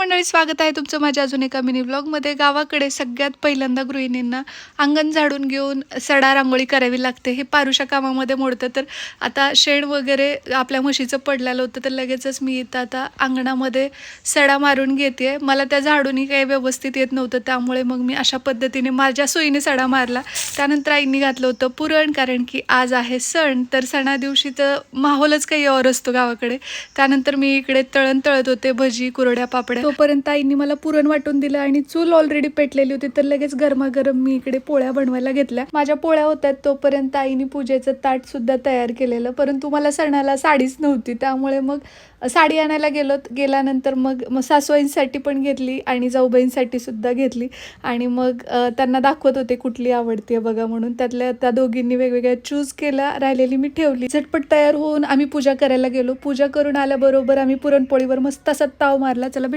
मंडळी, स्वागत आहे तुमचं माझ्या अजून एका मिनी व्लॉगमध्ये. गावाकडे सगळ्यात पहिल्यांदा गृहिणींना अंगण झाडून घेऊन सडा रांगोळी करावी लागते. हे पारुशा कामामध्ये मोडतं. तर आता शेण वगैरे आपल्या म्हशीचं पडलेलं होतं, तर लगेचच मी इथं आता अंगणामध्ये सडा मारून घेते. मला त्या झाडूनही काही व्यवस्थित येत नव्हतं, त्यामुळे मग मी अशा पद्धतीने माझ्या सोयीने सडा मारला. त्यानंतर आईंनी घातलं होतं पुरण, कारण की आज आहे सण. तर सणा दिवशी तर माहोलच काही और असतो गावाकडे. त्यानंतर मी इकडे तळण तळत होते, भजी, कुरड्या, पापड्या. तोपर्यंत आईंनी मला पुरण वाटून दिलं आणि चूल ऑलरेडी पेटलेली होती, तर लगेच गरमागरम मी इकडे पोळ्या बनवायला घेतल्या. माझ्या पोळ्या होत्यात तोपर्यंत आईने पूजेचं ताट सुद्धा तयार केलेलं, परंतु मला सणाला साडीच नव्हती, त्यामुळे मग साडी आणायला गेल्यानंतर मग सासूबाईंसाठी पण घेतली आणि जाऊबाईंसाठी सुद्धा घेतली. आणि मग त्यांना दाखवत होते कुठली आवडते बघा म्हणून. त्यातल्या त्या दोघींनी वेगवेगळ्या चूज केल्या, राहिलेली मी ठेवली. झटपट तयार होऊन आम्ही पूजा करायला गेलो. पूजा करून आल्याबरोबर आम्ही पुरणपोळीवर मस्त असा ताव मारला. चला